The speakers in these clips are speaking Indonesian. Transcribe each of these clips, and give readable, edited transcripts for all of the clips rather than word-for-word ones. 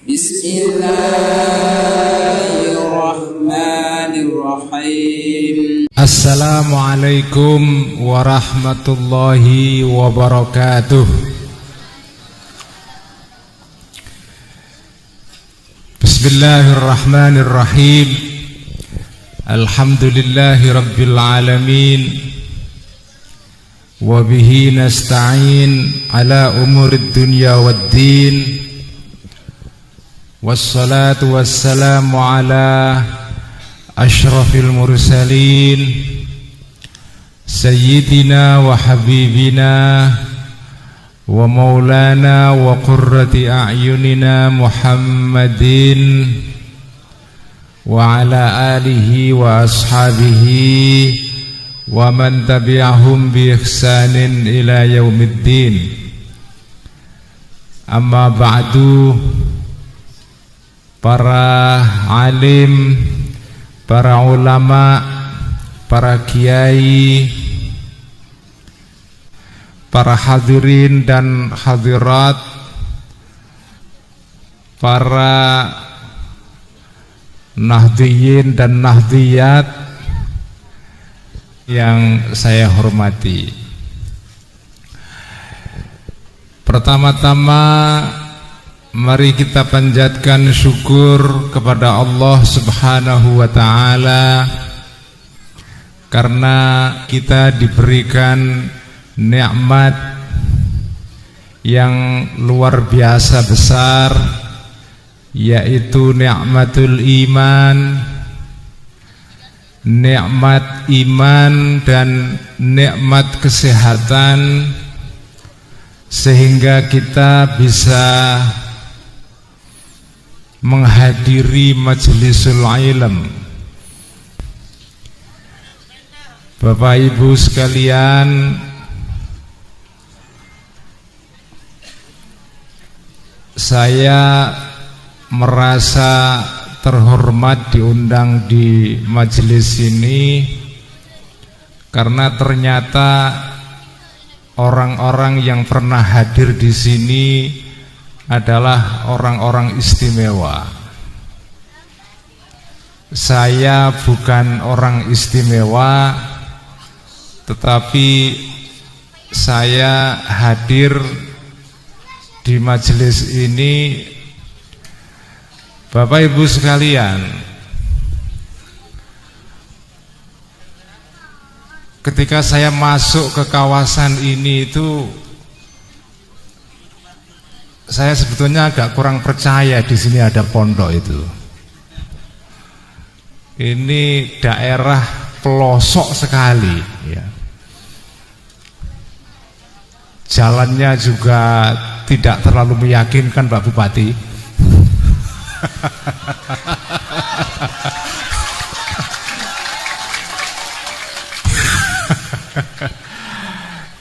Bismillahirrahmanirrahim. Assalamualaikum warahmatullahi wabarakatuh. Bismillahirrahmanirrahim. Alhamdulillahi rabbil alamin. Wa bihi nasta'in ala umurid dunya waddin. Wassalatu wassalamu ala ashrafil mursalin Sayyidina wa habibina wa maulana wa qurrati a'yunina Muhammadin wa ala alihi wa ashabihi wa man tabi'ahum bi ihsanin ila yaumiddin. Amma ba'du. Para alim, para ulama, para kiai, para hadirin dan hadirat, para nahdiyin dan nahdiyat yang saya hormati. Pertama-tama mari kita panjatkan syukur kepada Allah Subhanahu wa ta'ala karena kita diberikan nikmat yang luar biasa besar, yaitu nikmatul iman, nikmat iman dan nikmat kesehatan, sehingga kita bisa menghadiri majlisul ilm. Bapak Ibu sekalian, saya merasa terhormat diundang di majelis ini karena ternyata orang-orang yang pernah hadir di sini adalah orang-orang istimewa. Saya bukan orang istimewa, tetapi saya hadir di majelis ini. Bapak Ibu sekalian, ketika saya masuk ke kawasan ini itu saya sebetulnya agak kurang percaya di sini ada pondok itu. Ini daerah pelosok sekali, ya. Jalannya juga tidak terlalu meyakinkan, Pak Bupati.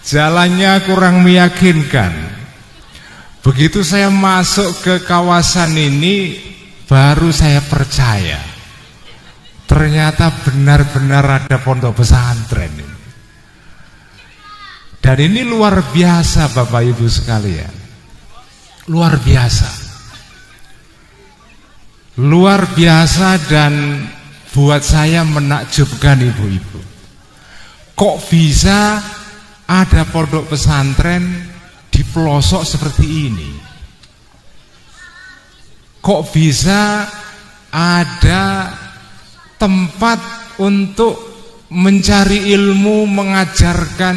Jalannya kurang meyakinkan. Begitu saya masuk ke kawasan ini, baru saya percaya ternyata benar-benar ada pondok pesantren ini. Dan ini luar biasa Bapak Ibu sekalian, luar biasa, luar biasa. Dan buat saya menakjubkan ibu-ibu, kok bisa ada pondok pesantren di pelosok seperti ini? Kok bisa ada tempat untuk mencari ilmu, mengajarkan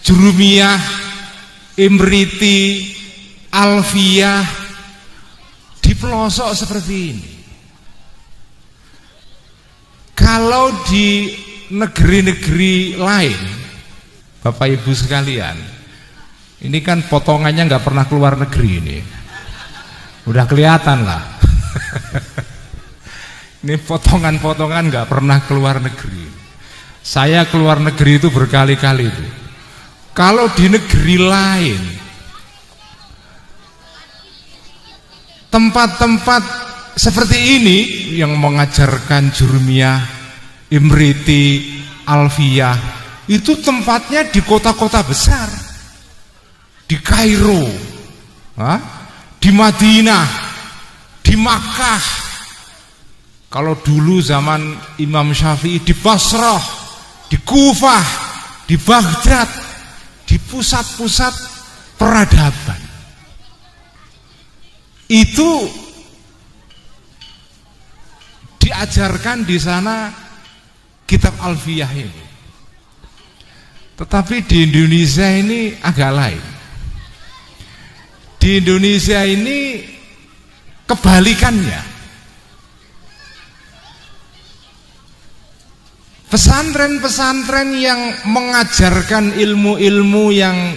jurumiyah, imriti, alfiyah di pelosok seperti ini? Kalau di negeri-negeri lain, Bapak Ibu sekalian, ini kan potongannya nggak pernah keluar negeri ini, udah kelihatan lah. Ini potongan-potongan nggak pernah keluar negeri. Saya keluar negeri itu berkali-kali itu. Kalau di negeri lain, tempat-tempat seperti ini yang mengajarkan jurumiyah, imriti, alfiyah, itu tempatnya di kota-kota besar, di Kairo, di Madinah, di Makkah, kalau dulu zaman Imam Syafi'i di Basrah, di Kufah, di Baghdad, di pusat-pusat peradaban. Itu diajarkan di sana kitab Alfiyah ini. Tetapi di Indonesia ini agak lain. Di Indonesia ini kebalikannya. Pesantren-pesantren yang mengajarkan ilmu-ilmu yang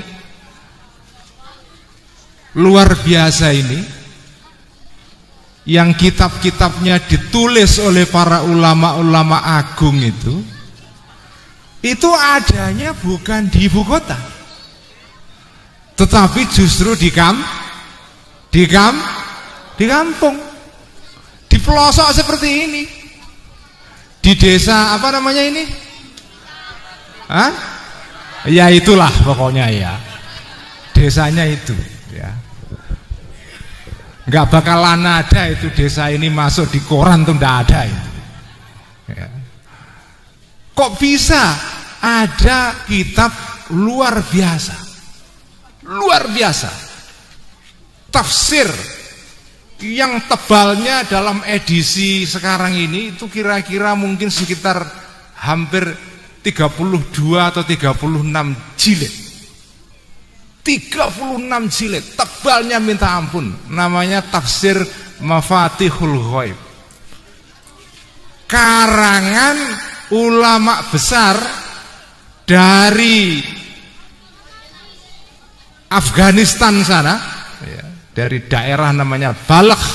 luar biasa ini, yang kitab-kitabnya ditulis oleh para ulama-ulama agung itu adanya bukan di ibu kota, tetapi justru di kampung, di pelosok seperti ini, di desa apa namanya ini? Hah? Ya itulah pokoknya ya, desanya itu ya. Nggak bakalan ada itu desa ini masuk di koran tuh, nggak ada itu. Ya. Kok bisa ada kitab luar biasa, tafsir yang tebalnya dalam edisi sekarang ini itu kira-kira mungkin sekitar hampir 32 atau 36 jilid. 36 jilid, tebalnya minta ampun. Namanya Tafsir Mafatihul Ghaib, karangan ulama besar dari Afghanistan sana ya, dari daerah namanya Balakh,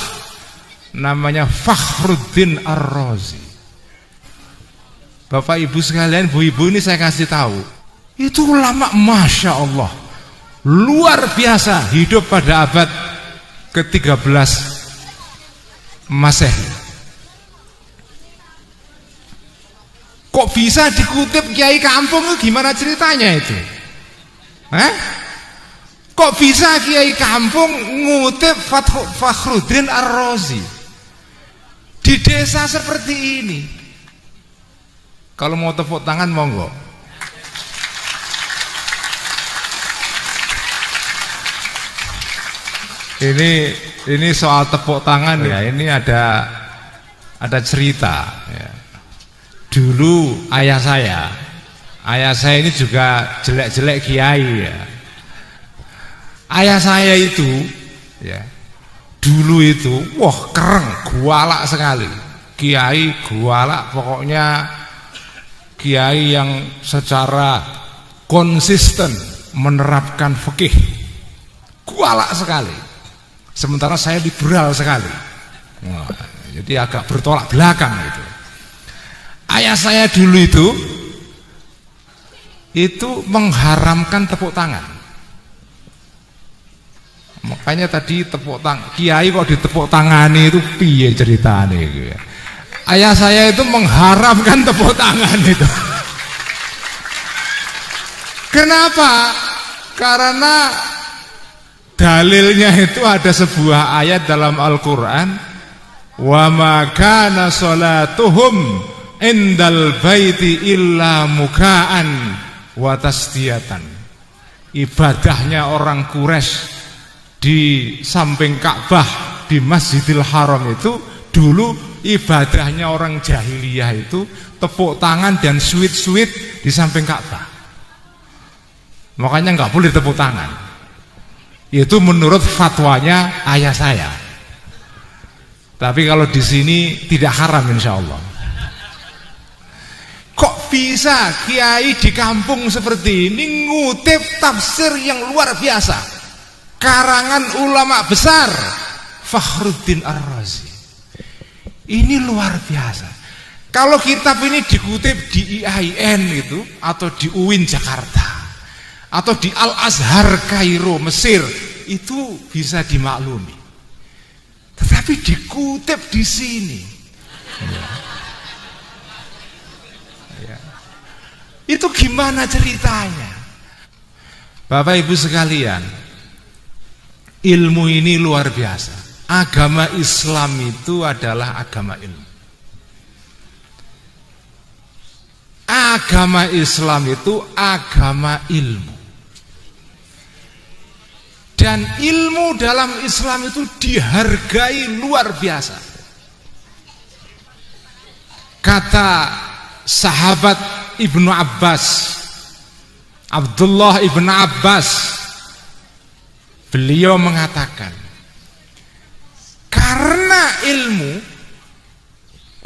namanya Fakhruddin Ar-Razi. Bapak ibu sekalian, bu ibu ini saya kasih tahu, itu ulama Masya Allah luar biasa, hidup pada abad ke-13 Masehi. Kok bisa dikutip kiai kampung itu gimana ceritanya itu? Kok bisa kiai kampung ngutip Fakhruddin Ar-Razi di desa seperti ini? Kalau mau tepuk tangan monggo. Ini soal tepuk tangan ya, ini ada cerita ya. Dulu ayah saya ini juga jelek-jelek kiai ya. Ayah saya itu ya, dulu itu wah keren, gualak sekali. Kiai gualak, pokoknya kiai yang secara konsisten menerapkan fikih. Gualak sekali. Sementara saya liberal sekali. Nah, jadi agak bertolak belakang itu. Ayah saya dulu itu mengharamkan tepuk tangan. Makanya tadi tepuk tangan, kiai kok ditepuk tangani itu piye ceritanya gitu ya. Ayah saya itu mengharamkan tepuk tangan itu. Kenapa? Karena dalilnya itu ada sebuah ayat dalam Al-Quran, wa ma kana sholatuhum indal baiti illa muka'an wa tasdiyatan. Ibadahnya orang Quraisy di samping Ka'bah di Masjidil Haram itu dulu ibadahnya orang jahiliyah itu tepuk tangan dan sweet-sweet di samping Ka'bah. Makanya nggak boleh tepuk tangan. Itu menurut fatwanya ayah saya. Tapi kalau di sini tidak haram insya Allah. Kok bisa kiai di kampung seperti ini ngutip tafsir yang luar biasa, karangan ulama besar Fakhruddin Ar-Razi. Ini luar biasa. Kalau kitab ini dikutip di IAIN itu, atau di UIN Jakarta, atau di Al-Azhar Kairo Mesir, itu bisa dimaklumi. Tetapi dikutip di sini ya. Itu gimana ceritanya? Bapak ibu sekalian, ilmu ini luar biasa. agama Islam itu adalah agama ilmu. Agama Islam itu agama ilmu. Dan ilmu dalam Islam itu dihargai luar biasa. Kata sahabat Ibnu Abbas, Abdullah Ibnu Abbas, beliau mengatakan, karena ilmu,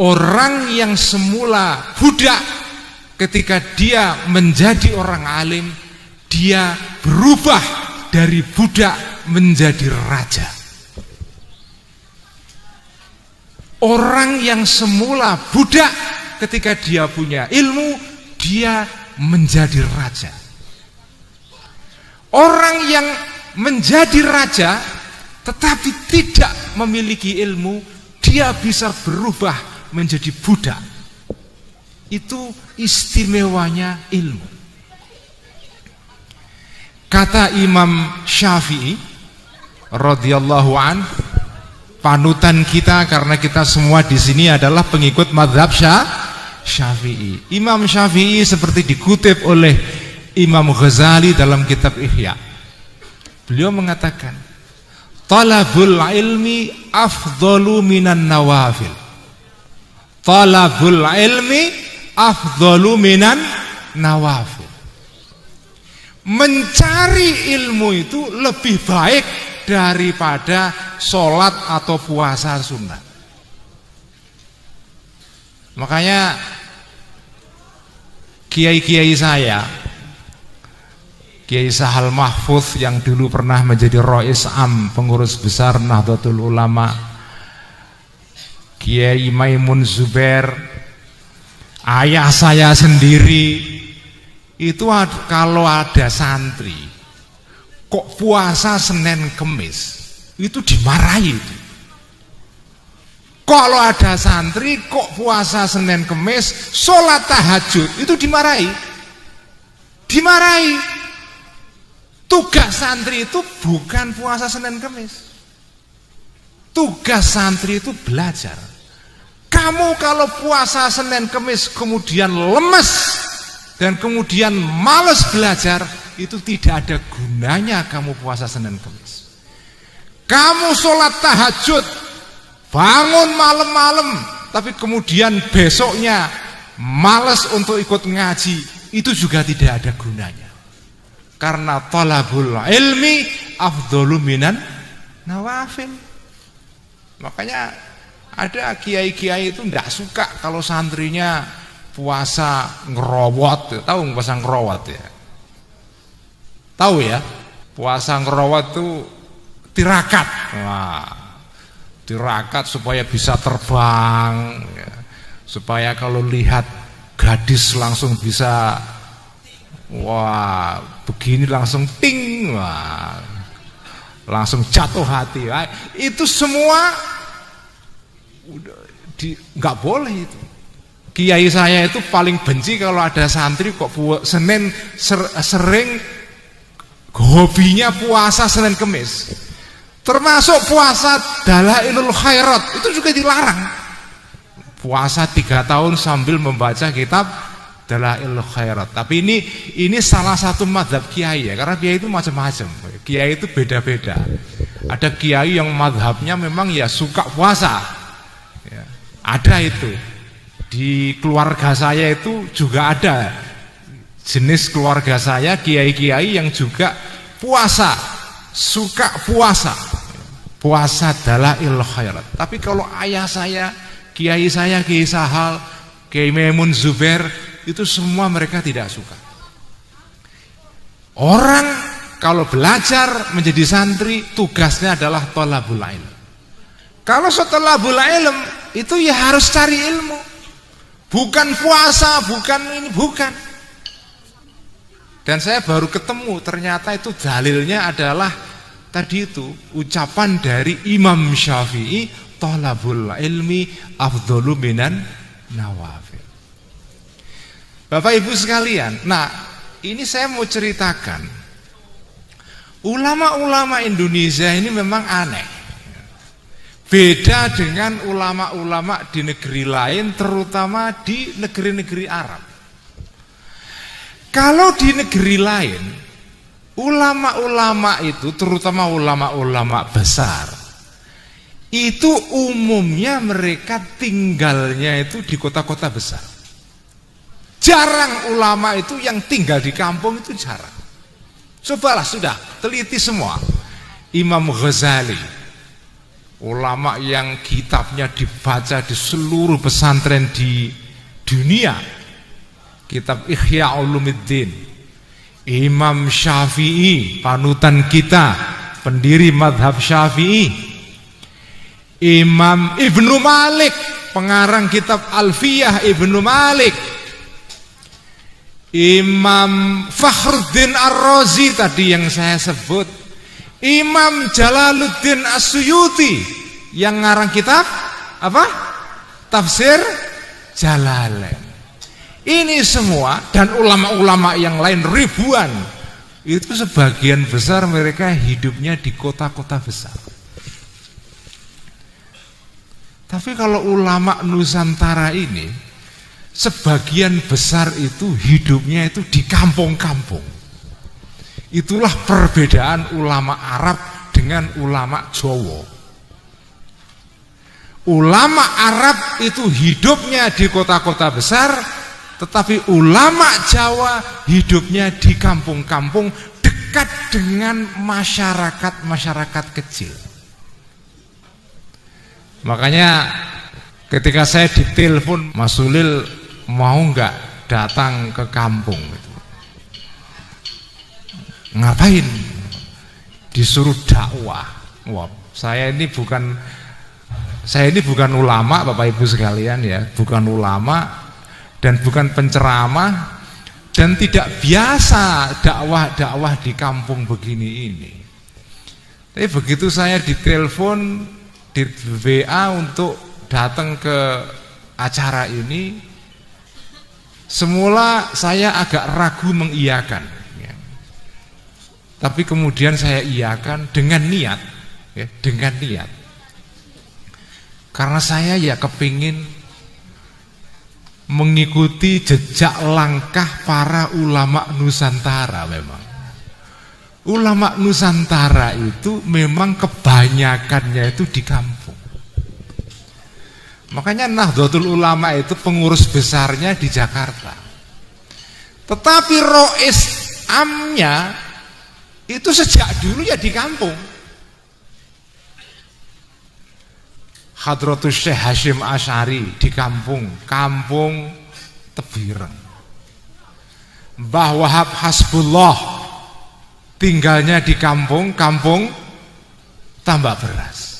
orang yang semula budak, ketika dia menjadi orang alim, dia berubah dari budak menjadi raja. Orang yang semula budak, ketika dia punya ilmu, dia menjadi raja. Orang yang menjadi raja tetapi tidak memiliki ilmu, dia bisa berubah menjadi budak. Itu istimewanya ilmu. Kata Imam Syafi'i radhiyallahu an, panutan kita karena kita semua di sini adalah pengikut mazhab Syafi'i. Imam Syafi'i seperti dikutip oleh Imam Ghazali dalam kitab Ihya. Beliau mengatakan, talabul ilmi afdalu minan nawafil. Talabul ilmi afdalu minan nawafil. Mencari ilmu itu lebih baik daripada sholat atau puasa sunnah. Makanya kiai-kiai saya, Kiai Sahal Mahfuz yang dulu pernah menjadi Rais Am, pengurus besar Nahdlatul Ulama, Kiai Maimun Zubair, ayah saya sendiri, itu kalau ada santri kok puasa Senin Kemis, itu dimarahi. Kalau ada santri kok puasa Senin Kemis, sholat tahajud, itu dimarahi. Tugas santri itu bukan puasa Senin Kemis. Tugas santri itu belajar. Kamu kalau puasa Senin Kemis kemudian lemes dan kemudian malas belajar, itu tidak ada gunanya kamu puasa Senin Kemis. Kamu sholat tahajud, bangun malam-malam, tapi kemudian besoknya malas untuk ikut ngaji, itu juga tidak ada gunanya. Karena talabul ilmi afdalu minan nawafil. Makanya ada kiai-kiai itu tidak suka kalau santrinya puasa ngerowot. Tahu puasa ngerowot ya? Tahu ya? Puasa ngerowot itu tirakat. Wah, tirakat supaya bisa terbang ya. Supaya kalau lihat gadis langsung bisa, wah, begini langsung ting, wah, langsung jatuh hati. Wah, itu semua nggak boleh itu. Kiai saya itu paling benci kalau ada santri kok Senin sering hobinya puasa Senin Kemis. Termasuk puasa Dalailul Khairat, itu juga dilarang. Puasa 3 tahun sambil membaca kitab Dalailul Khairat. Tapi ini salah satu mazhab kiai ya, karena kiai itu macam-macam. Kiai itu beda-beda. Ada kiai yang mazhabnya memang ya suka puasa. Ya, ada itu. Di keluarga saya itu juga ada jenis keluarga saya kiai-kiai yang juga puasa, suka puasa. Puasa Dalailul Khairat. Tapi kalau ayah saya, Kiai Sahal, Kiai Maimun Zubair, itu semua mereka tidak suka. Orang kalau belajar menjadi santri, tugasnya adalah thalabul ilm. Kalau thalabul ilm itu ya harus cari ilmu. Bukan puasa, bukan. Dan saya baru ketemu, ternyata itu dalilnya adalah tadi itu ucapan dari Imam Syafi'i, thalabul ilmi afdalu minan nawafil. Bapak Ibu sekalian, nah ini saya mau ceritakan, ulama-ulama Indonesia ini memang aneh. Beda dengan ulama-ulama di negeri lain, terutama di negeri-negeri Arab. Kalau di negeri lain, ulama-ulama itu, terutama ulama-ulama besar, itu umumnya mereka tinggalnya itu di kota-kota besar. Jarang ulama itu yang tinggal di kampung, itu jarang. Cobalah, sudah teliti semua. Imam Ghazali, ulama yang kitabnya dibaca di seluruh pesantren di dunia, kitab Ihya Ulumuddin. Imam Syafi'i, panutan kita, pendiri madhab Syafi'i. Imam Ibnu Malik, pengarang kitab Alfiyah Ibnu Malik. Imam Fakhruddin Ar-Razi tadi yang saya sebut. Imam Jalaluddin As-Suyuti yang ngarang kitab apa? Tafsir Jalalain. Ini semua dan ulama-ulama yang lain ribuan. Itu sebagian besar mereka hidupnya di kota-kota besar. Tapi kalau ulama Nusantara ini sebagian besar itu hidupnya itu di kampung-kampung. Itulah perbedaan ulama Arab dengan ulama Jawa. Ulama Arab itu hidupnya di kota-kota besar, tetapi ulama Jawa hidupnya di kampung-kampung dekat dengan masyarakat-masyarakat kecil. Makanya ketika saya ditelepon, Mas Ulil mau nggak datang ke kampung? Ngapain? Disuruh dakwah. Wah, saya ini bukan ulama, Bapak Ibu sekalian ya, bukan ulama dan bukan penceramah dan tidak biasa dakwah di kampung begini ini. Tapi begitu saya ditelepon di WA untuk datang ke acara ini, semula saya agak ragu mengiyakan. Tapi kemudian saya iyakan dengan niat, ya, dengan niat. Karena saya ya kepingin mengikuti jejak langkah para ulama Nusantara memang. Ulama Nusantara itu memang kebanyakannya itu di kampung. Makanya Nahdlatul Ulama itu pengurus besarnya di Jakarta. Tetapi Rois Amnya itu sejak dulu ya di kampung. Hadratus Syekh Hasyim Asy'ari di kampung Tebireng. Mbah Wahab Hasbullah tinggalnya di kampung Tambak Beras.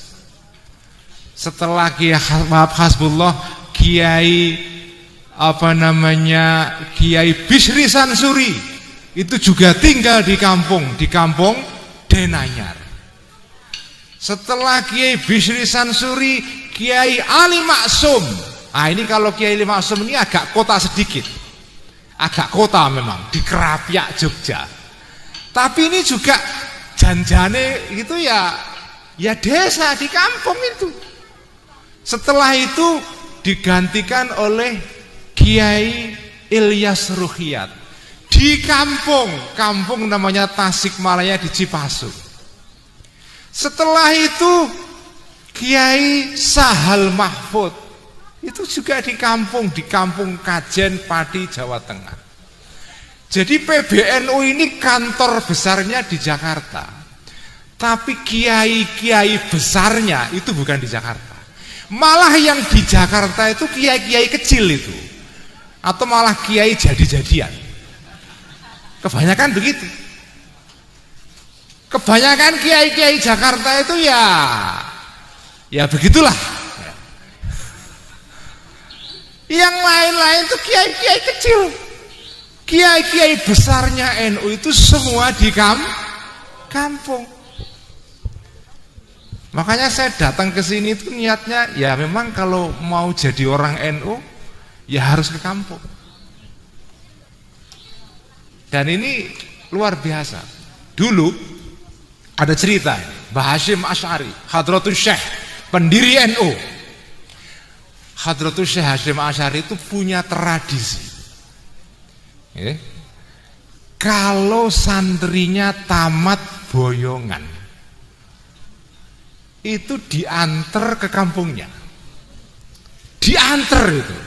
Setelah Kiai Wahab Hasbullah, Kiai Kiai Bisri Sansuri itu juga tinggal di kampung Denanyar. Setelah Kiai Bisri Sansuri, Kiai Ali Maksum. Nah ini kalau Kiai Ali Maksum ini agak kota sedikit, agak kota memang di Kerapiak Jogja. Tapi ini juga janjane itu ya desa di kampung itu. Setelah itu digantikan oleh Kiai Ilyas Ruhiyat di kampung namanya Tasikmalaya di Cipasung. Setelah itu Kiai Sahal Mahfud itu juga di kampung Kajen Pati Jawa Tengah. Jadi PBNU ini kantor besarnya di Jakarta, tapi kiai-kiai besarnya itu bukan di Jakarta. Malah yang di Jakarta itu kiai-kiai kecil itu, atau malah kiai jadi-jadian. Kebanyakan begitu. Kebanyakan kiai-kiai Jakarta itu ya begitulah. Yang lain-lain itu kiai-kiai kecil. Kiai-kiai besarnya NU itu semua di kampung. Makanya saya datang ke sini itu niatnya ya memang kalau mau jadi orang NU ya harus ke kampung. Dan ini luar biasa. Dulu ada cerita Mbah Hasyim Asy'ari, Hadratus Syekh pendiri NU. Hadratus Syekh Hasyim Asy'ari itu punya tradisi. Kalau santrinya tamat boyongan, itu diantar ke kampungnya. Diantar itu.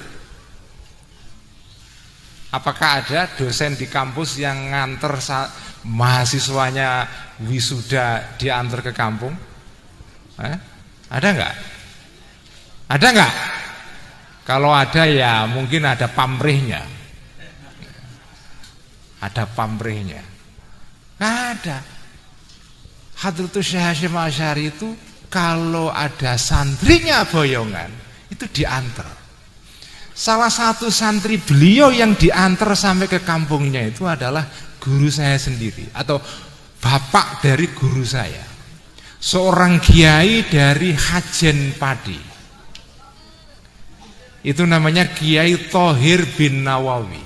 Apakah ada dosen di kampus yang nganter mahasiswanya wisuda diantar ke kampung? Ada nggak? Ada nggak? Kalau ada ya mungkin ada pamrihnya. Ada pamrihnya. Nggak ada. Hadratus Syekh Hasyim Asy'ari itu kalau ada santrinya boyongan itu diantar. Salah satu santri beliau yang diantar sampai ke kampungnya itu adalah guru saya sendiri atau bapak dari guru saya, seorang kiai dari Hajen Padi. Itu namanya Kiai Thohir bin Nawawi.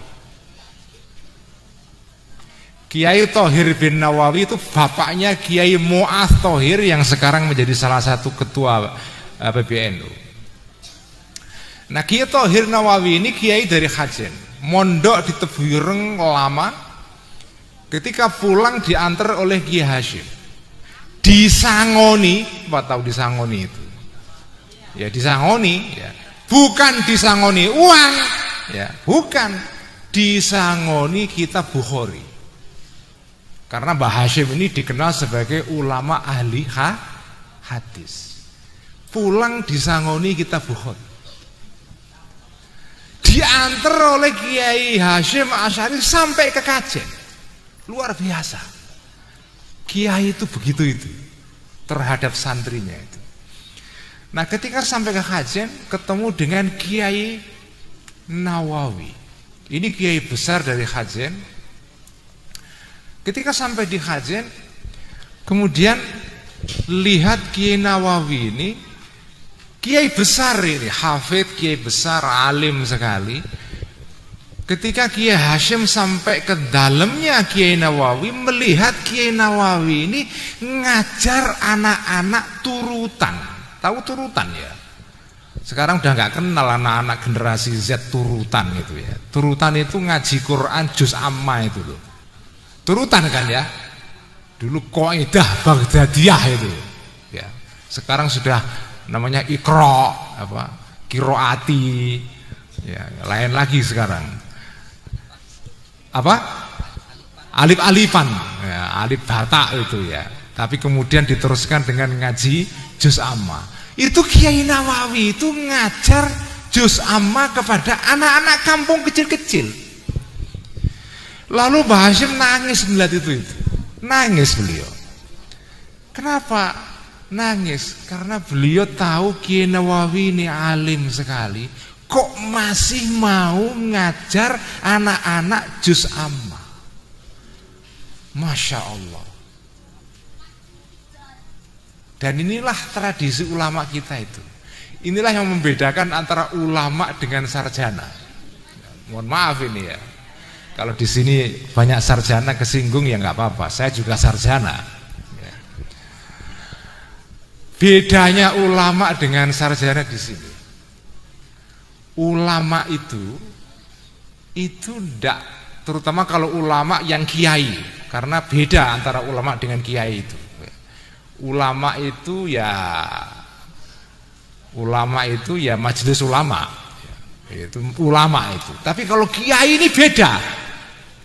Kiai Thohir bin Nawawi itu bapaknya Kiai Mu'adz Thohir yang sekarang menjadi salah satu ketua PBNU. Nah, Kiai Thohir Nawawi ini kiai dari Hajen, mondok di Tebuireng lama. Ketika pulang diantar oleh Kiai Hasyim, disangoni, apa tahu disangoni itu? Ya disangoni, ya. Bukan disangoni uang, ya, bukan disangoni kitab Bukhari. Karena Mbah Hasyim ini dikenal sebagai ulama ahli hadis. Pulang disangoni kitab Bukhari. Diantar oleh Kiai Hasyim Asy'ari sampai ke Kajen. Luar biasa. Kiai itu begitu itu terhadap santrinya itu. Nah, ketika sampai ke Kajen ketemu dengan Kiai Nawawi. Ini kiai besar dari Kajen. Ketika sampai di Kajen, kemudian lihat Kiai Nawawi ini, kiai besar ini, hafid, kiai besar, alim sekali. Ketika Kiai Hasyim sampai ke dalamnya Kiai Nawawi, melihat Kiai Nawawi ini ngajar anak-anak turutan. Tahu turutan ya? Sekarang udah nggak kenal anak-anak generasi Z turutan itu ya. Turutan itu ngaji Quran juz amma itu loh. Turutan kan ya? Dulu Qaidah Baghdadiyah itu. Ya. Sekarang sudah namanya Iqra, apa? Qiraati. Ya, lain lagi sekarang. Apa? Alif-alifan, ya, alif bata itu ya. Tapi kemudian diteruskan dengan ngaji juz amma. Itu Kiai Nawawi itu ngajar juz amma kepada anak-anak kampung kecil-kecil. Lalu Mbah Hasyim nangis melihat itu. Nangis beliau. Kenapa nangis? Karena beliau tahu Kiai Nawawi ini alim sekali. Kok masih mau ngajar anak-anak juz amma? Masya Allah. Dan inilah tradisi ulama kita itu. Inilah yang membedakan antara ulama dengan sarjana. Mohon maaf ini ya. Kalau di sini banyak sarjana kesinggung ya nggak apa-apa. Saya juga sarjana. Bedanya ulama dengan sarjana di sini. Ulama itu ndak, terutama kalau ulama yang kiai, karena beda antara ulama dengan kiai itu. Ulama itu ya majelis ulama, itu ulama itu. Tapi kalau kiai ini beda.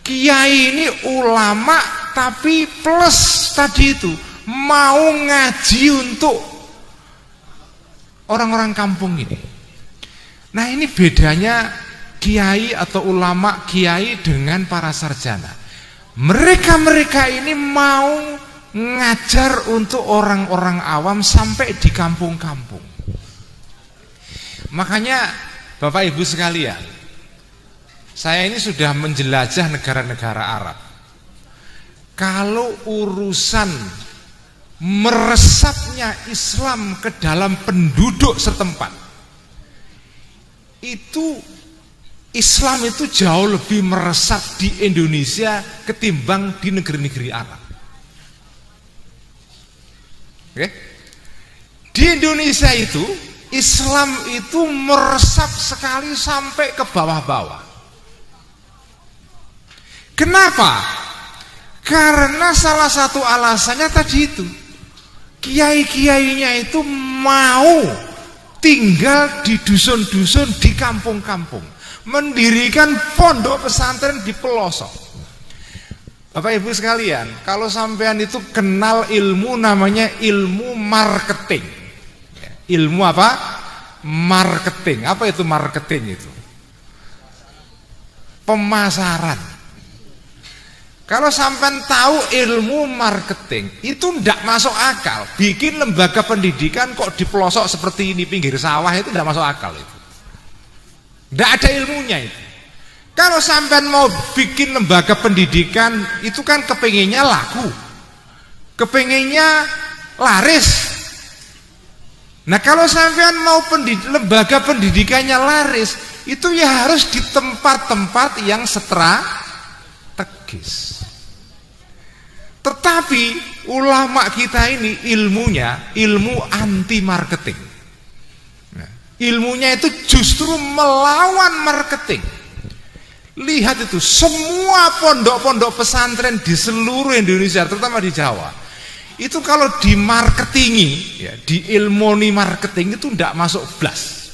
Kiai ini ulama tapi plus tadi itu mau ngaji untuk orang-orang kampung ini. Nah, ini bedanya kiai atau ulama kiai dengan para sarjana. Mereka ini mau ngajar untuk orang-orang awam sampai di kampung-kampung. Makanya Bapak Ibu sekalian, saya ini sudah menjelajah negara-negara Arab. Kalau urusan meresapnya Islam ke dalam penduduk setempat, itu Islam itu jauh lebih meresap di Indonesia ketimbang di negeri-negeri Arab. Oke? Di Indonesia itu Islam itu meresap sekali sampai ke bawah-bawah. Kenapa? Karena salah satu alasannya tadi itu, kiai-kiainya itu mau tinggal di dusun-dusun, di kampung-kampung, mendirikan pondok pesantren di pelosok. Bapak Ibu sekalian, kalau sampean itu kenal ilmu namanya ilmu marketing. Ilmu apa? Marketing. Apa itu marketing itu? Pemasaran. Kalau sampean tahu ilmu marketing, itu tidak masuk akal. Bikin lembaga pendidikan kok di pelosok seperti ini, pinggir sawah, itu tidak masuk akal itu. Tidak ada ilmunya itu. Kalau sampean mau bikin lembaga pendidikan, itu kan kepengennya laku, kepengennya laris. Nah kalau sampean mau lembaga pendidikannya laris, itu ya harus di tempat-tempat yang strategis. Tetapi ulama kita ini ilmunya ilmu anti marketing. Nah, ilmunya itu justru melawan marketing. Lihat itu, semua pondok-pondok pesantren di seluruh Indonesia, terutama di Jawa, itu kalau di marketingi, ya, di ilmoni marketing itu tidak masuk blas.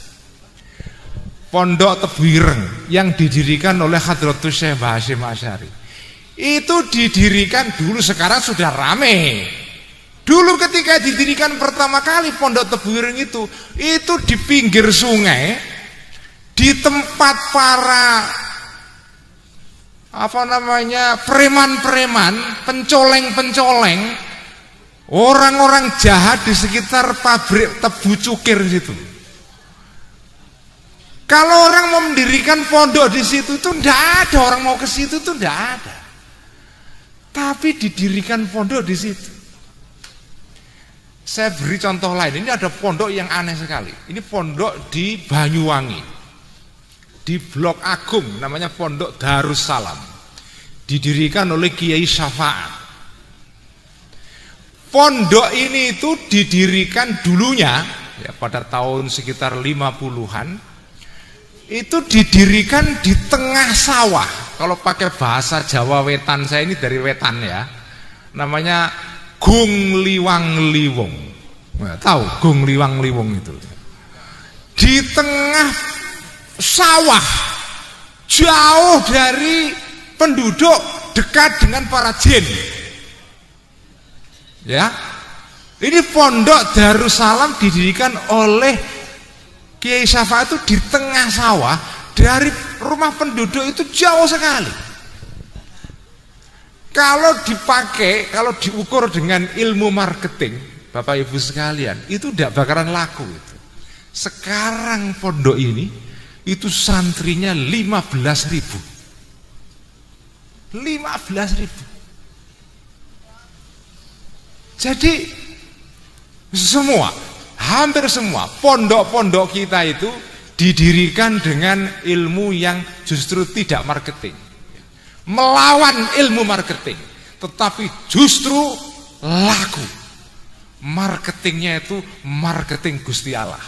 Pondok Tebuireng yang didirikan oleh Hadratus Syekh Hasyim Asy'ari itu didirikan dulu, sekarang sudah rame. Dulu ketika didirikan pertama kali Pondok Tebuireng itu di pinggir sungai, di tempat para preman-preman, pencoleng-pencoleng, orang-orang jahat di sekitar pabrik tebu cukir situ. Kalau orang mau mendirikan pondok di situ itu tidak ada, orang mau ke situ itu tidak ada. Tapi didirikan pondok di situ. Saya beri contoh lain. Ini ada pondok yang aneh sekali. Ini pondok di Banyuwangi, di Blok Agung, namanya Pondok Darussalam. Didirikan oleh Kiai Syafa'at. Pondok ini itu didirikan dulunya, ya, pada tahun sekitar 50-an. Itu didirikan di tengah sawah. Kalau pakai bahasa Jawa Wetan, saya ini dari Wetan ya, namanya Gung Liwang Liwong. Nah, tahu Gung Liwang Liwong itu? Di tengah sawah, jauh dari penduduk, dekat dengan para jin. Ya, ini Pondok Darussalam didirikan oleh Kiai Syafa'at itu di tengah sawah, dari rumah penduduk itu jauh sekali. Kalau diukur dengan ilmu marketing, Bapak Ibu sekalian, itu tidak bakalan laku itu. Sekarang pondok ini itu santrinya 15.000. 15.000. Jadi hampir semua pondok-pondok kita itu didirikan dengan ilmu yang justru tidak marketing, melawan ilmu marketing, tetapi justru laku. Marketingnya itu marketing Gusti Allah,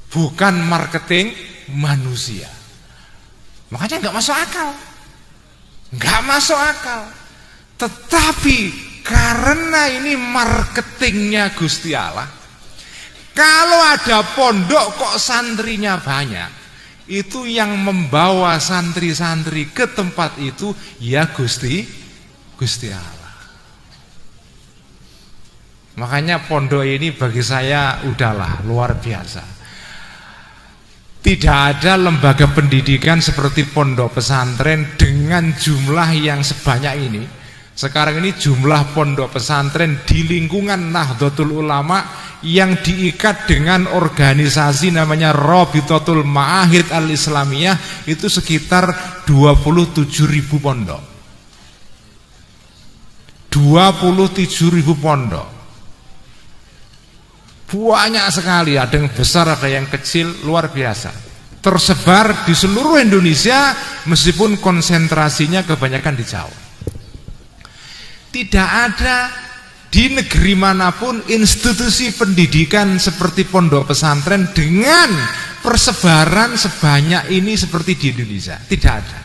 bukan marketing manusia. Makanya nggak masuk akal. Tetapi karena ini marketingnya Gusti Allah, kalau ada pondok kok santrinya banyak, itu yang membawa santri-santri ke tempat itu ya Gusti Allah. Makanya pondok ini bagi saya udahlah luar biasa. Tidak ada lembaga pendidikan seperti pondok pesantren dengan jumlah yang sebanyak ini. Sekarang ini jumlah pondok pesantren di lingkungan Nahdlatul Ulama yang diikat dengan organisasi namanya Rabitatul Ma'ahid Al-Islamiyah itu sekitar 27.000 pondok. 27.000 pondok. Banyak sekali, ada yang besar, ada yang kecil, luar biasa. Tersebar di seluruh Indonesia meskipun konsentrasinya kebanyakan di Jawa. Tidak ada di negeri manapun institusi pendidikan seperti pondok pesantren dengan persebaran sebanyak ini seperti di Indonesia. Tidak ada.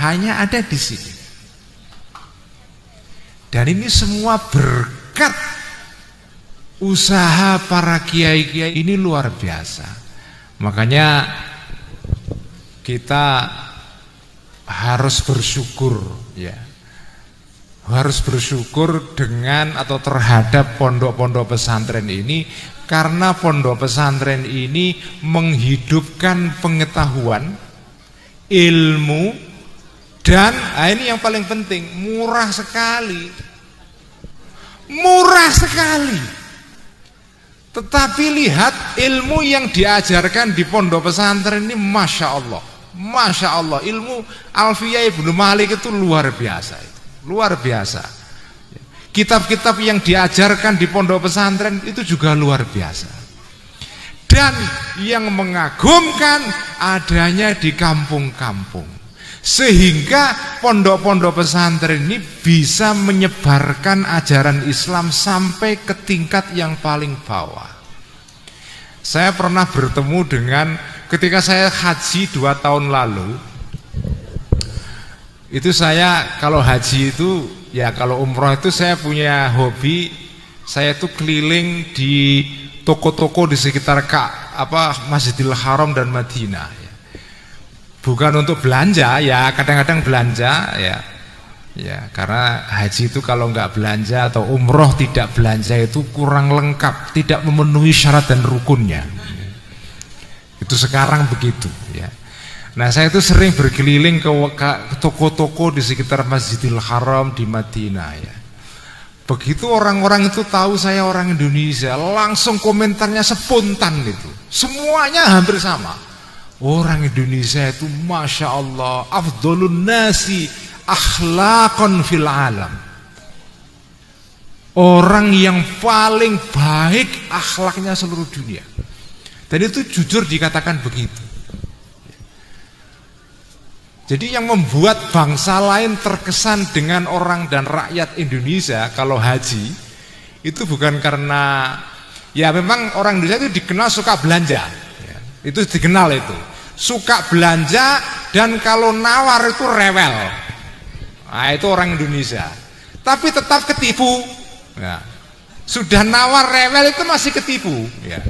Hanya ada di sini. Dan ini semua berkat usaha para kiai-kiai ini luar biasa. Makanya kita harus bersyukur ya. Harus bersyukur dengan atau terhadap pondok-pondok pesantren ini, karena pondok pesantren ini menghidupkan pengetahuan, ilmu, dan ini yang paling penting, murah sekali. Murah sekali. Tetapi lihat ilmu yang diajarkan di pondok pesantren ini, Masya Allah. Masya Allah, ilmu Alfiyah Ibnu Malik itu luar biasa. Luar biasa. Kitab-kitab yang diajarkan di pondok pesantren itu juga luar biasa. Dan yang mengagumkan adanya di kampung-kampung. Sehingga pondok-pondok pesantren ini bisa menyebarkan ajaran Islam sampai ke tingkat yang paling bawah. Saya pernah bertemu dengan, ketika saya haji 2 tahun lalu, itu saya kalau haji itu ya, kalau umroh itu saya punya hobi, saya itu keliling di toko-toko di sekitar Masjidil Haram dan Madinah ya. Bukan untuk belanja ya, kadang-kadang belanja ya karena haji itu kalau nggak belanja atau umroh tidak belanja itu kurang lengkap, tidak memenuhi syarat dan rukunnya. Itu sekarang begitu ya. Nah, saya itu sering berkeliling ke toko-toko di sekitar Masjidil Haram di Madinah ya. Begitu orang-orang itu tahu saya orang Indonesia, langsung komentarnya spontan itu. Semuanya hampir sama. Orang Indonesia itu Masya Allah, afdolun nasi akhlaqan fil alam. Orang yang paling baik akhlaknya seluruh dunia. Dan itu jujur dikatakan begitu. Jadi yang membuat bangsa lain terkesan dengan orang dan rakyat Indonesia kalau haji itu bukan karena ya memang orang Indonesia itu dikenal suka belanja ya, itu dikenal itu suka belanja, dan kalau nawar itu rewel. Nah, itu orang Indonesia. Tapi tetap ketipu ya. Sudah nawar rewel itu masih ketipu ya.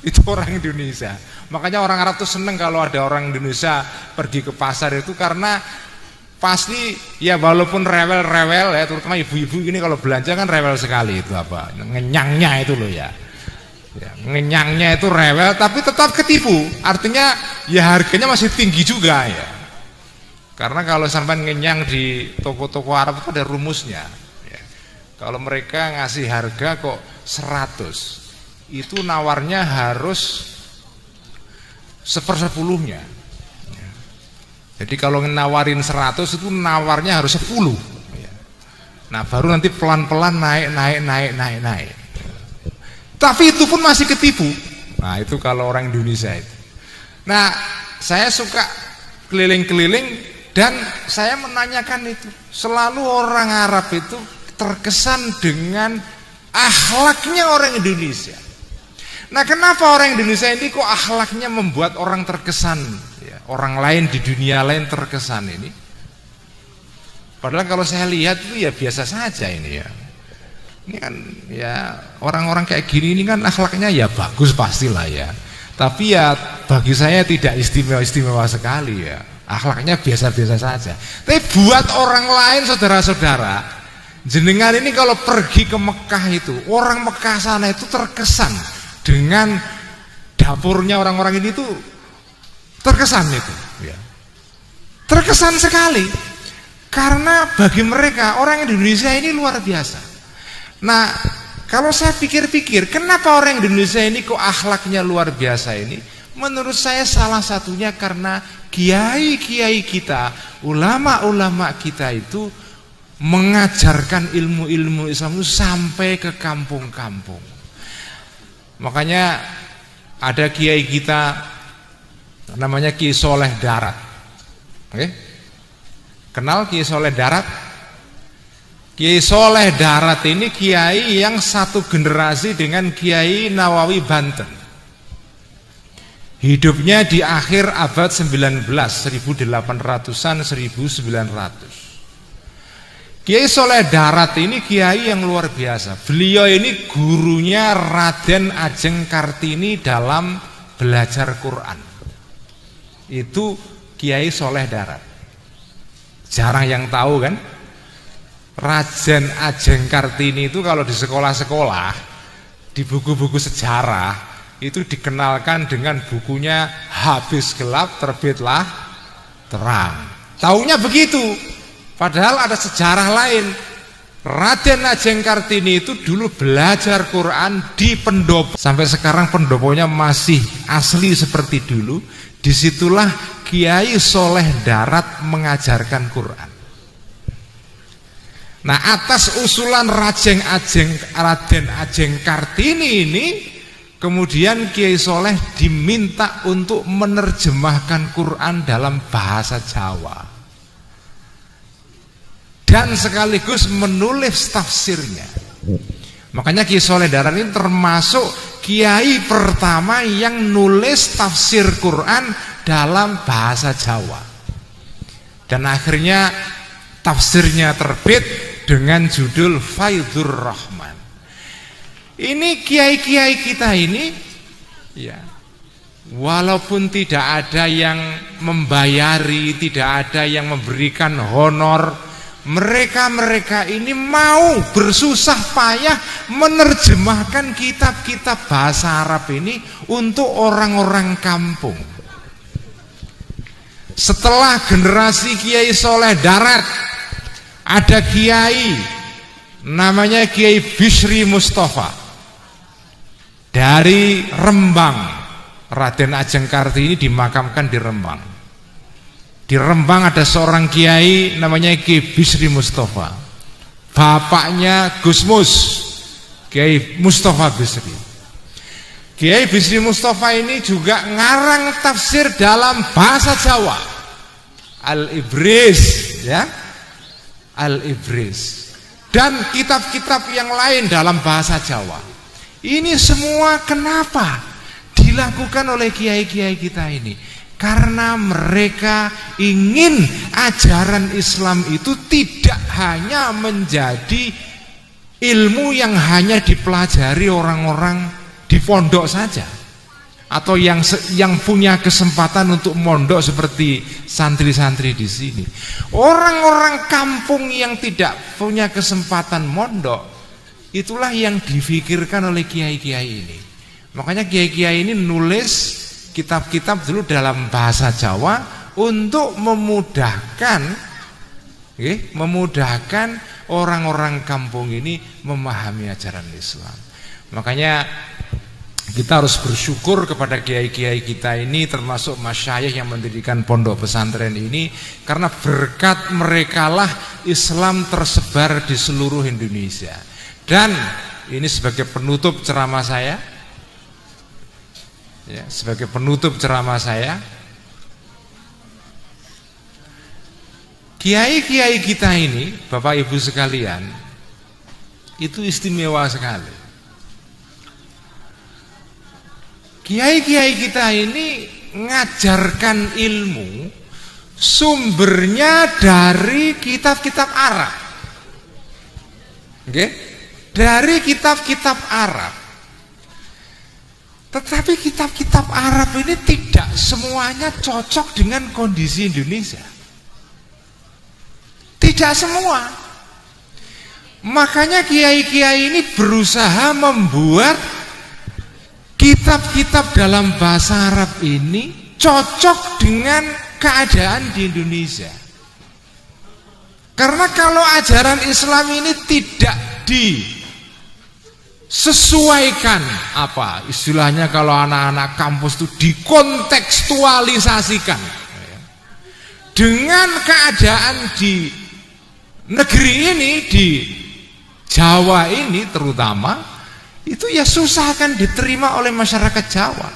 Itu orang Indonesia. Makanya orang Arab tuh seneng kalau ada orang Indonesia pergi ke pasar itu, karena pasti ya walaupun rewel-rewel ya, terutama ibu-ibu ini kalau belanja kan rewel sekali itu ngenyangnya itu loh ya. Ngenyangnya itu rewel tapi tetap ketipu. Artinya ya harganya masih tinggi juga ya. Karena kalau sampai ngenyang di toko-toko Arab itu ada rumusnya ya. Kalau mereka ngasih harga kok 100, itu nawarnya harus 1/10-nya. Jadi kalau nawarin 100 itu nawarnya harus 10. Nah baru nanti pelan-pelan naik. Tapi itu pun masih ketipu. Nah itu kalau orang Indonesia itu. Nah saya suka keliling-keliling dan saya menanyakan itu. Selalu orang Arab itu terkesan dengan akhlaknya orang Indonesia. Nah kenapa orang Indonesia ini kok akhlaknya membuat orang terkesan ya, orang lain di dunia lain terkesan ini? Padahal kalau saya lihat itu ya biasa saja ini ya. Ini kan ya orang-orang kayak gini ini kan akhlaknya ya bagus pastilah ya. Tapi ya bagi saya tidak istimewa sekali ya. Akhlaknya biasa-biasa saja. Tapi buat orang lain saudara-saudara, jenengan ini kalau pergi ke Mekah itu, orang Mekah sana itu terkesan dengan dapurnya orang-orang ini tuh terkesan itu ya. Terkesan sekali karena bagi mereka orang Indonesia ini luar biasa. Nah kalau saya pikir-pikir kenapa orang Indonesia ini kok akhlaknya luar biasa ini, menurut saya salah satunya karena kiai-kiai kita, ulama-ulama kita itu mengajarkan ilmu-ilmu Islam sampai ke kampung-kampung. Makanya ada kiai kita namanya Kiai Soleh Darat. Oke? Kenal Kiai Soleh Darat? Kiai Soleh Darat ini kiai yang satu generasi dengan Kiai Nawawi Banten. Hidupnya di akhir abad 19, 1800-an, 1900. Kiai Soleh Darat ini kiai yang luar biasa. Beliau ini gurunya Raden Ajeng Kartini dalam belajar Quran. Itu Kiai Soleh Darat. Jarang yang tahu kan? Raden Ajeng Kartini itu kalau di sekolah-sekolah, di buku-buku sejarah itu dikenalkan dengan bukunya Habis Gelap Terbitlah Terang. Taunya begitu. Padahal ada sejarah lain. Raden Ajeng Kartini itu dulu belajar Quran di pendopo. Sampai sekarang pendoponya masih asli seperti dulu. Disitulah Kiai Soleh Darat mengajarkan Quran. Nah, atas usulan Raden Ajeng Kartini ini, kemudian Kiai Soleh diminta untuk menerjemahkan Quran dalam bahasa Jawa dan sekaligus menulis tafsirnya. Makanya Kiai Soleh Darat ini termasuk kiai pertama yang nulis tafsir Quran dalam bahasa Jawa. Dan akhirnya tafsirnya terbit dengan judul Faidur Rahman. Ini kiai-kiai kita ini, ya, walaupun tidak ada yang membayari, tidak ada yang memberikan honor, mereka ini mau bersusah payah menerjemahkan kitab-kitab bahasa Arab ini untuk orang-orang kampung. Setelah generasi Kiai Soleh Darat, ada kiai namanya Kiai Bisri Mustafa dari Rembang. Raden Ajeng Kartini dimakamkan di Rembang. Di Rembang ada seorang kiai namanya Kiai Bisri Mustafa. Bapaknya Gus Mus, Kiai Mustafa Bisri. Kiai Bisri Mustafa ini juga ngarang tafsir dalam bahasa Jawa, Al-Ibris, ya, Al-Ibris, dan kitab-kitab yang lain dalam bahasa Jawa. Ini semua kenapa dilakukan oleh kiai-kiai kita ini? Karena mereka ingin ajaran Islam itu tidak hanya menjadi ilmu yang hanya dipelajari orang-orang di pondok saja, atau yang punya kesempatan untuk mondok seperti santri-santri di sini. Orang-orang kampung yang tidak punya kesempatan mondok, itulah yang difikirkan oleh kiai-kiai ini. Makanya kiai-kiai ini nulis kitab-kitab dulu dalam bahasa Jawa untuk memudahkan orang-orang kampung ini memahami ajaran Islam. Makanya kita harus bersyukur kepada kiai-kiai kita ini, termasuk masyayikh yang mendirikan pondok pesantren ini, karena berkat merekalah Islam tersebar di seluruh Indonesia. Dan ini sebagai penutup ceramah saya, ya, sebagai penutup ceramah saya, kiai-kiai kita ini, Bapak Ibu sekalian, itu istimewa sekali. Kiai-kiai kita ini ngajarkan ilmu sumbernya dari kitab-kitab Arab. Oke? Dari kitab-kitab Arab. Tetapi kitab-kitab Arab ini tidak semuanya cocok dengan kondisi Indonesia. Tidak semua. Makanya kiai-kiai ini berusaha membuat kitab-kitab dalam bahasa Arab ini cocok dengan keadaan di Indonesia. Karena kalau ajaran Islam ini tidak disesuaikan, apa istilahnya kalau anak-anak kampus itu dikontekstualisasikan dengan keadaan di negeri ini, di Jawa ini terutama, itu ya susah akan diterima oleh masyarakat Jawa.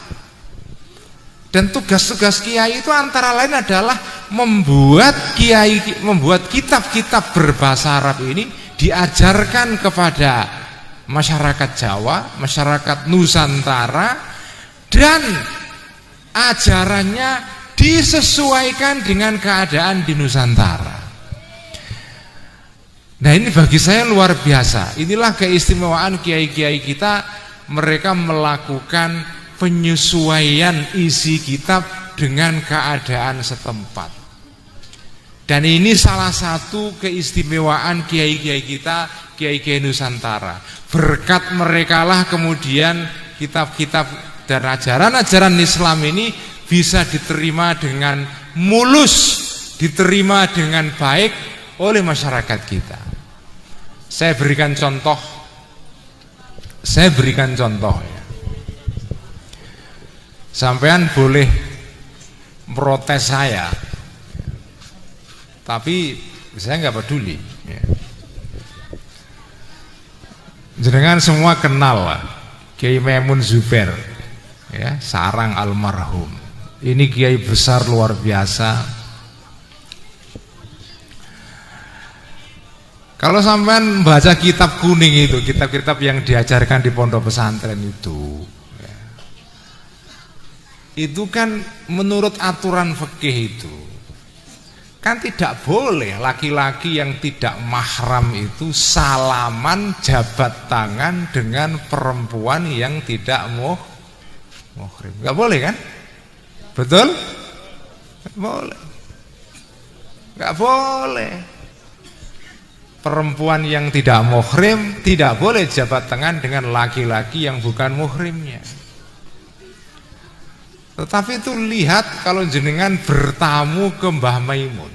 Dan tugas-tugas kiai itu antara lain adalah membuat kitab-kitab berbahasa Arab ini diajarkan kepada masyarakat Jawa, masyarakat Nusantara, dan ajarannya disesuaikan dengan keadaan di Nusantara. Nah, ini bagi saya luar biasa. Inilah keistimewaan kiai-kiai kita, mereka melakukan penyesuaian isi kitab dengan keadaan setempat. Dan ini salah satu keistimewaan kiai-kiai kita, kiai-kiai Nusantara. Berkat mereka lah kemudian kitab-kitab dan ajaran-ajaran Islam ini bisa diterima dengan mulus, diterima dengan baik oleh masyarakat kita. Saya berikan contoh ya. Sampean boleh protes saya, tapi saya nggak peduli ya. Jenengan semua kenal lah Kiai Maimun Zubair ya, sarang almarhum. Ini kiai besar luar biasa. Kalau sampean baca kitab kuning itu, kitab-kitab yang diajarkan di pondok pesantren itu kan menurut aturan fikih itu kan tidak boleh laki-laki yang tidak mahram itu salaman jabat tangan dengan perempuan yang tidak muhrim. Nggak boleh kan? Betul? Nggak boleh. Nggak boleh. Perempuan yang tidak muhrim tidak boleh jabat tangan dengan laki-laki yang bukan muhrimnya. Tetapi itu lihat kalau jenengan bertamu ke Mbah Maimun.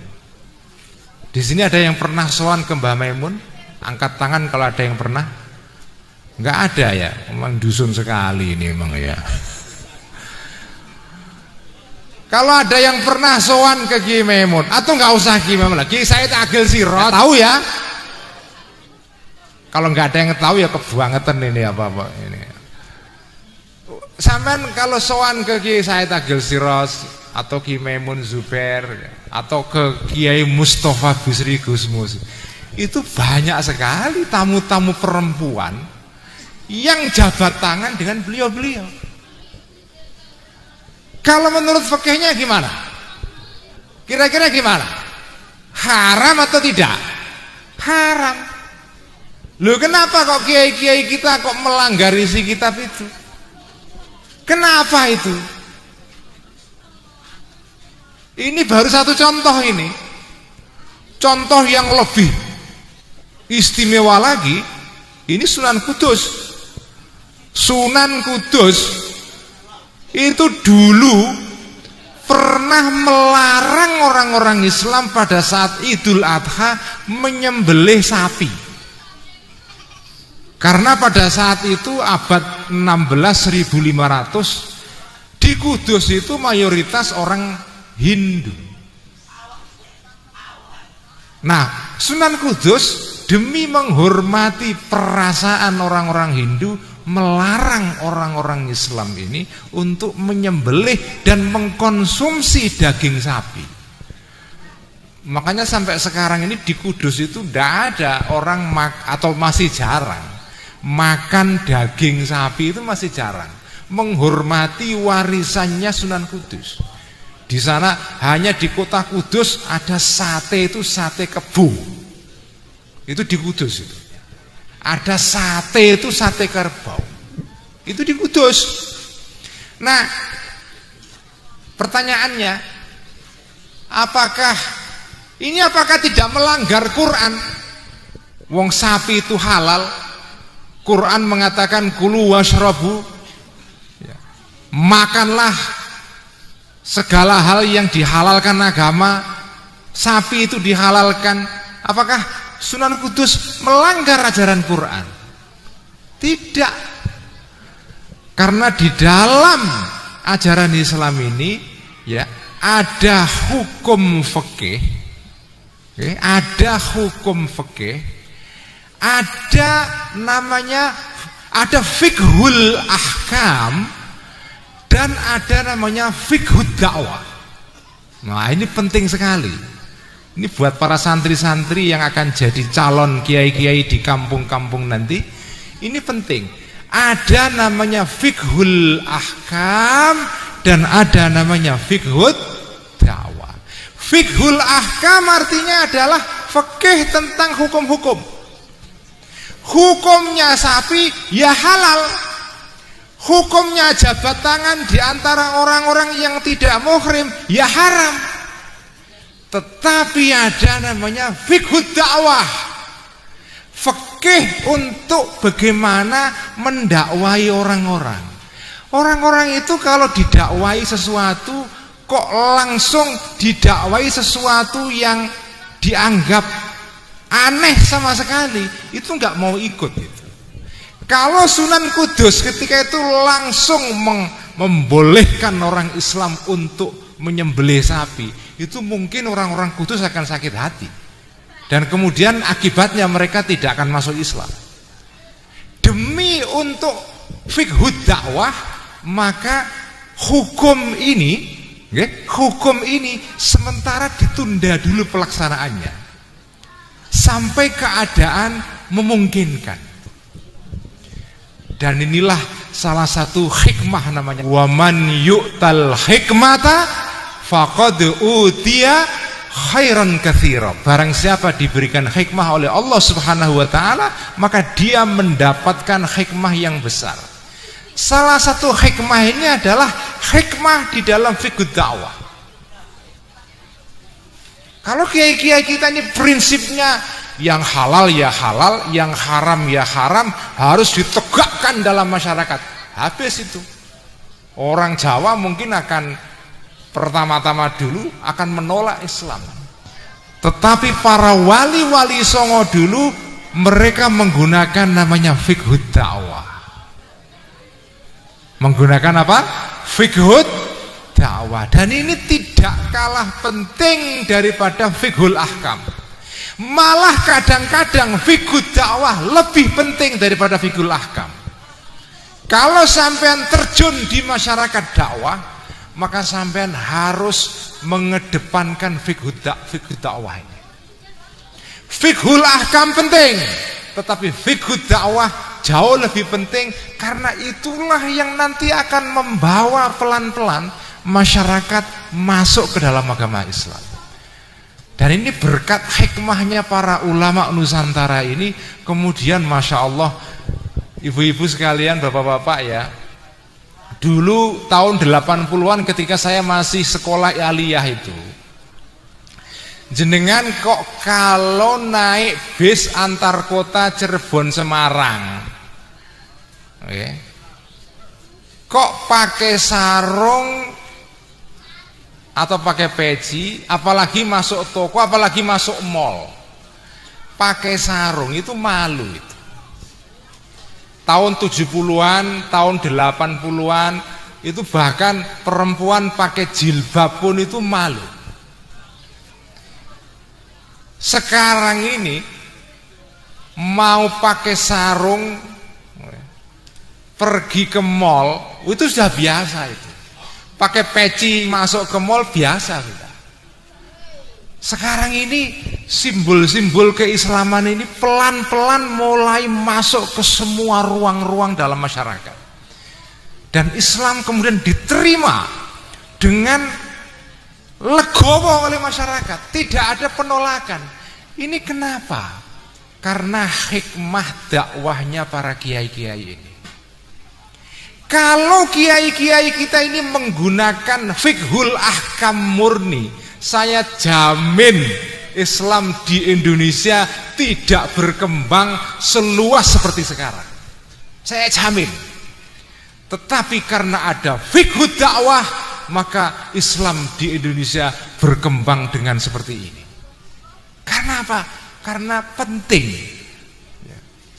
Di sini ada yang pernah sowan ke Mbah Maimun? Angkat tangan kalau ada yang pernah. Enggak ada ya, memang dusun sekali ini memang ya. Kalau ada yang pernah sowan ke Kiai Maimun, atau enggak usah Kiai Maimun lagi, Said Agil Sirot, tahu ya? Kalau nggak ada yang tahu ya kebangetan ini apa-apa ini. Sampean kalau sowan ke Kiai Said Agil Siros atau Kiai Maimun Zubair atau ke Kiai Mustafa Bisri Gusmus, itu banyak sekali tamu-tamu perempuan yang jabat tangan dengan beliau-beliau. Kalau menurut fikihnya gimana? Kira-kira gimana? Haram atau tidak? Haram. Loh, kenapa kok kiai-kiai kita kok melanggar isi kitab itu? Kenapa itu? Ini baru satu contoh ini. Contoh yang lebih istimewa lagi, ini Sunan Kudus. Sunan Kudus itu dulu pernah melarang orang-orang Islam pada saat Idul Adha menyembelih sapi. Karena pada saat itu abad 16 1500 di Kudus itu mayoritas orang Hindu. Nah, Sunan Kudus demi menghormati perasaan orang-orang Hindu melarang orang-orang Islam ini untuk menyembelih dan mengkonsumsi daging sapi. Makanya sampai sekarang ini di Kudus itu tidak ada orang atau masih jarang makan daging sapi, itu masih jarang. Menghormati warisannya Sunan Kudus. Di sana hanya di kota Kudus ada sate, itu sate kebo. Itu di Kudus itu. Ada sate, itu sate kerbau. Itu di Kudus. Nah, pertanyaannya, apakah tidak melanggar Quran? Wong sapi itu halal. Quran mengatakan kulu washrabu, makanlah segala hal yang dihalalkan agama. Sapi itu dihalalkan. Apakah Sunan Kudus melanggar ajaran Quran? Tidak. Karena di dalam ajaran Islam ini ya ada hukum fikih, ada hukum fikih, ada fiqhul ahkam, dan ada namanya fiqhud dakwah. Nah, ini penting sekali. Ini buat para santri-santri yang akan jadi calon kiai-kiai di kampung-kampung nanti. Ini penting. Ada namanya fiqhul ahkam dan ada namanya fiqhud dakwah. Fiqhul ahkam artinya adalah fikih tentang hukum-hukum. Hukumnya sapi ya halal. Hukumnya jabat tangan di antara orang-orang yang tidak muhrim ya haram. Tetapi ada namanya fiqhud dakwah. Fikih untuk bagaimana mendakwai orang-orang. Orang-orang itu kalau didakwai sesuatu kok langsung didakwai sesuatu yang dianggap aneh sama sekali, itu nggak mau ikut gitu. Kalau Sunan Kudus ketika itu langsung membolehkan orang Islam untuk menyembelih sapi, itu mungkin orang-orang Kudus akan sakit hati. Dan kemudian akibatnya mereka tidak akan masuk Islam. Demi untuk fiqhud dakwah, maka hukum ini sementara ditunda dulu pelaksanaannya sampai keadaan memungkinkan. Dan inilah salah satu hikmah namanya waman yu'tal hikmata faqad utiya khairan katsira. Barang siapa diberikan hikmah oleh Allah Subhanahu wa taala, maka dia mendapatkan hikmah yang besar. Salah satu hikmah ini adalah hikmah di dalam fiqh dakwah. Kalau kiai-kiai kita ini prinsipnya yang halal ya halal, yang haram ya haram, harus ditegakkan dalam masyarakat. Habis itu. Orang Jawa mungkin akan pertama-tama dulu akan menolak Islam. Tetapi para wali-wali songo dulu mereka menggunakan namanya fiqhud dakwah. Menggunakan apa? Fiqhud dakwah. Dan ini tidak kalah penting daripada fiqhul ahkam. Malah kadang-kadang fiqhud dakwah lebih penting daripada fiqhul ahkam. Kalau sampean terjun di masyarakat dakwah, maka sampean harus mengedepankan fiqhud dakwah ini. Fiqhul ahkam penting, tetapi fiqhud dakwah jauh lebih penting, karena itulah yang nanti akan membawa pelan-pelan masyarakat masuk ke dalam agama Islam. Dan ini berkat hikmahnya para ulama Nusantara ini, kemudian Masya Allah, ibu-ibu sekalian, bapak-bapak ya, dulu tahun 80-an ketika saya masih sekolah aliyah itu, jenengan kok kalau naik bis antar kota Cirebon Semarang, kok pakai sarung atau pakai peci, apalagi masuk toko, apalagi masuk mall, pakai sarung itu malu itu. Tahun 70-an, tahun 80-an itu bahkan perempuan pakai jilbab pun itu malu. Sekarang ini mau pakai sarung pergi ke mall itu sudah biasa itu. Pakai peci masuk ke mall biasa sudah. Sekarang ini simbol-simbol keislaman ini pelan-pelan mulai masuk ke semua ruang-ruang dalam masyarakat. Dan Islam kemudian diterima dengan legowo oleh masyarakat, tidak ada penolakan. Ini kenapa? Karena hikmah dakwahnya para kiai-kiai ini. Kalau kiai-kiai kita ini menggunakan fiqhul ahkam murni, saya jamin Islam di Indonesia tidak berkembang seluas seperti sekarang. Saya jamin. Tetapi karena ada fiqhud dakwah, maka Islam di Indonesia berkembang dengan seperti ini. Karena apa? Karena penting.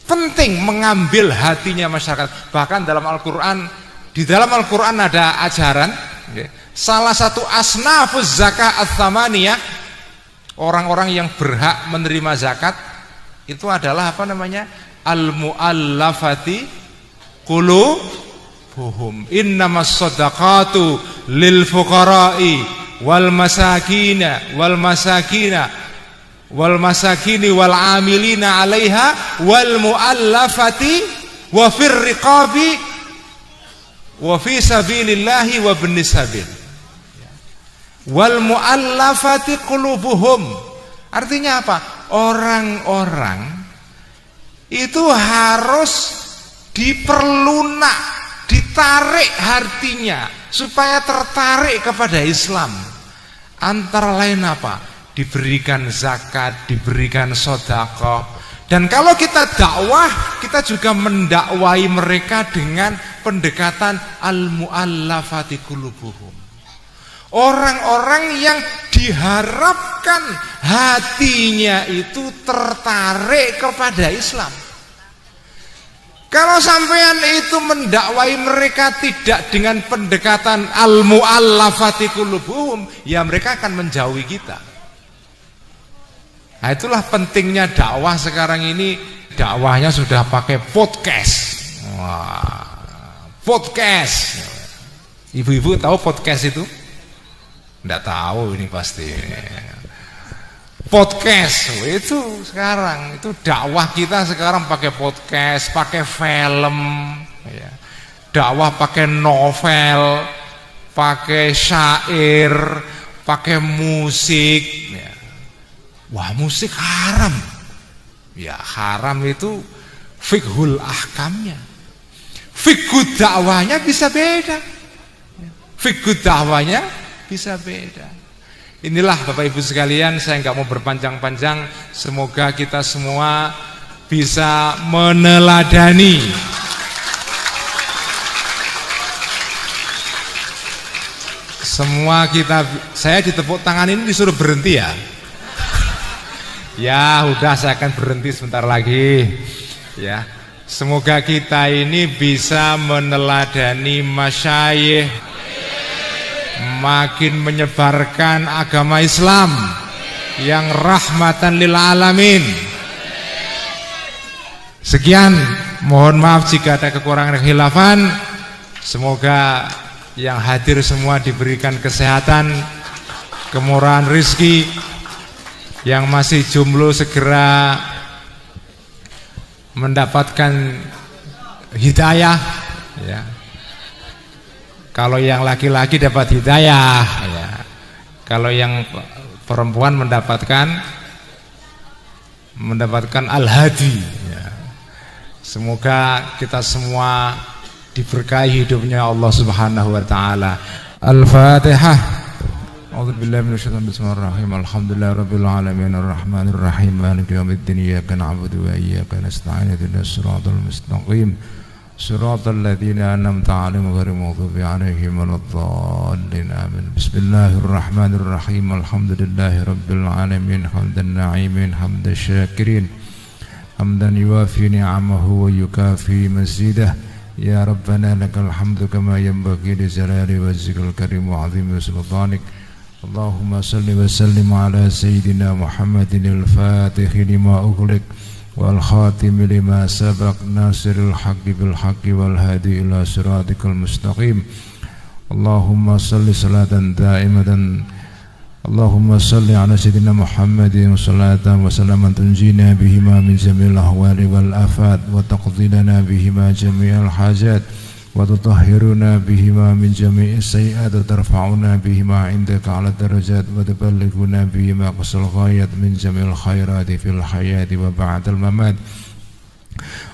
Penting mengambil hatinya masyarakat. Bahkan dalam Al-Quran, di dalam Al-Quran ada ajaran, salah satu asnafuz zakah ats-tsamaniyah, orang-orang yang berhak menerima zakat itu adalah apa namanya? Al-mu'allafati qulubuhum. Innamas shadaqatu lil fuqara'i wal masakina wal masakini wal amilina 'alaiha wal muallafati wa fir riqabi wa fi sabilillahi wa ibnis sabil. Wal muallafati qulubuhum. Artinya apa? Orang-orang itu harus diperlunak, ditarik hatinya supaya tertarik kepada Islam. Antara lain apa? Diberikan zakat, diberikan sedekah. Dan kalau kita dakwah, kita juga mendakwai mereka dengan pendekatan al-muallafati qulubuhum. Orang-orang yang diharapkan hatinya itu tertarik kepada Islam. Kalau sampean itu mendakwai mereka tidak dengan pendekatan al-muallafati qulubuhum, ya mereka akan menjauhi kita. Nah, itulah pentingnya dakwah sekarang ini. Dakwahnya sudah pakai podcast. Wah, podcast. Ibu-ibu tahu podcast itu? Nggak tahu ini pasti. Podcast itu sekarang itu dakwah kita sekarang pakai podcast, pakai film, ya. Dakwah pakai novel, pakai syair, pakai musik. Ya. Wah, musik haram. Ya, haram itu fiqhul ahkamnya. Fiqhud dakwahnya bisa beda. Fiqhud dakwahnya bisa beda. Inilah Bapak Ibu sekalian, saya nggak mau berpanjang-panjang. Semoga kita semua bisa meneladani semua kita. Saya ditepuk tangan ini disuruh berhenti ya. Ya udah, saya akan berhenti sebentar lagi ya. Semoga kita ini bisa meneladani masyayikh, makin menyebarkan agama Islam yang rahmatan lil alamin. Sekian, mohon maaf jika ada kekurangan khilafan. Semoga yang hadir semua diberikan kesehatan, kemurahan rizki. Yang masih jomblo segera mendapatkan hidayah ya. Kalau yang laki-laki dapat hidayah ya. Kalau yang perempuan mendapatkan al-hadi ya. Semoga kita semua diberkahi hidupnya Allah Subhanahu wa taala. Al-Fatihah. A'udzubillahi minasyaitonir rajim. Bismillahirrahmanirrahim. Alhamdulillahirabbil alamin arrahmanir rahim maliki yaumiddin iyyaka na'budu wa iyyaka nasta'in ihdinas siratal mustaqim siratal ladzina an'amta 'alaihim ghairil maghdubi 'alaihim waladdallin amin. Bismillahirrahmanirrahim. Alhamdulillahirabbil alamin hamdan na'imin hamdan syakirin hamdan yuwafi ni'amahu wa yukafi mazidah. Ya Rabbana lakal hamdu kama yanbaghi li jalali wajhikal karim wa 'azimi sultanik. Allahumma salli wa sallim ala sayyidina Muhammadin al-Fatih lima ughliq wal khatim lima sabaq nasiril haqqi bil haqqi wal hadi ila siratikal mustaqim. Allahumma salli salatan daimatan. Allahumma salli ala sayyidina Muhammadin salatan wa salaman tunjina bihima min jami'il ahwali wal afat wa taqdilana bihima jami'al hajat wa tutahhiruna bihima min jami'is sayyi'at wa tarfa'una bihima 'indaka 'ala darajat wa tuballighuna bihima qasal ghayat min jami'il khairati fil hayati wa ba'dal mamat.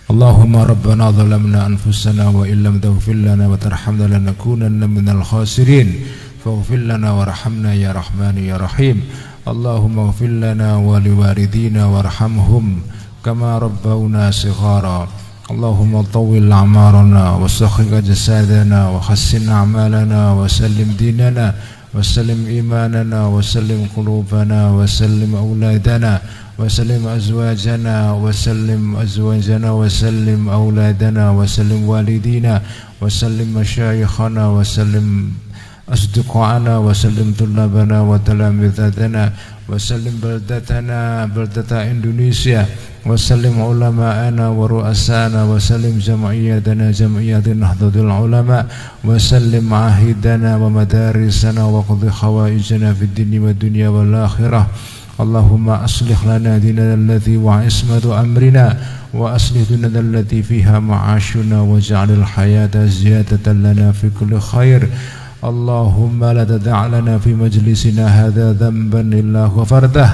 Allahumma rabbana zalamna anfusana wa illam taghfir lana wa tarhamna lanakunanna minal khasirin. Faghfir lana warhamna ya Rahman ya Rahim. Allahumma ighfir lana wa liwalidina warhamhum kama rabbawna shighara. Allahumma tawwil a'marana wa sakhir jasadana wa hassin a'malana wa sallim dinana wa sallim imanana wa sallim qulubana wa sallim auladana wa sallim azwajana wa sallim azwajana wa sallim auladana wa sallim walidina wa sallim masyayikhana wa sallim أصدقائنا وسلم طلابنا وتلامذتنا وسلم بلدتنا بلدة إندونيسيا وسلم علماءنا ورؤسانا وسلم جمعيتنا جمعية نهضة العلماء وسلم معاهدنا ومدارسنا وقضي حوائجنا في الدين والدنيا والآخرة. اللهم أصلح لنا ديننا الذي وعصمة أمرنا وأصلح ديننا التي فيها معاشنا واجعل الحياة زيادة لنا في كل خير. اللهم لا تدع لنا في مجلسنا هذا ذنبا إلا غفرته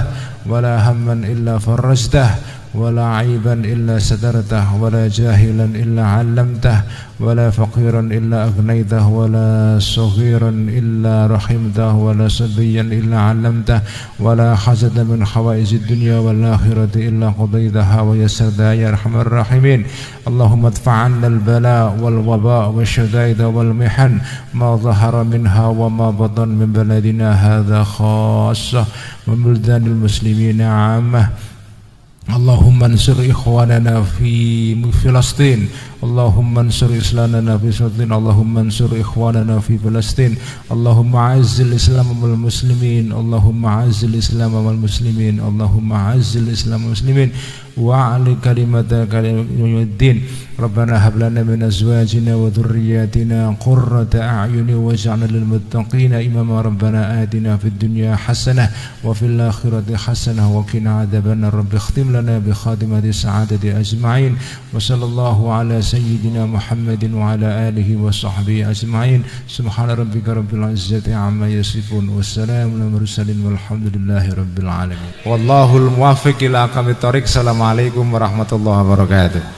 ولا هما إلا فرجته ولا عيبا إلا سترته ولا جاهلا إلا علمته ولا فقيرا إلا أغنيته ولا صغيرا إلا رحمته ولا صبيا إلا علمته ولا حاجة من حوائج الدنيا والآخرة إلا قضيتها ويسرتها يا أرحم الراحمين. اللهم ادفع عنا البلاء والوباء والشدائد والمحن ما ظهر منها وما بطن من بلدنا هذا خاصة ومن بلدان المسلمين عامة. اللهم انصر إخواننا في فلسطين، اللهم انصر إسلامنا في فلسطين، اللهم انصر إخواننا في فلسطين، اللهم أعز الإسلام والمسلمين، اللهم أعز الإسلام والمسلمين، اللهم أعز الإسلام والمسلمين وأعلي كلمة الدين. ربنا هب لنا من أزواجنا وذرياتنا قرة أعين واجعلنا للمتقين إماما. ربنا آتنا في الدنيا حسنة وفي الآخرة حسنة وقنا عذاب النار. رب اختم لنا بخاتمة السعادة أجمعين. وصلى الله على سيدنا محمد وعلى آله وصحبه أجمعين. سبحان ربك رب العزة عما يصفون والسلام على المرسلين والحمد لله رب العالمين. والله الموفق إلى أقوم الطريق. السلام عليكم warahmatullahi wabarakatuh.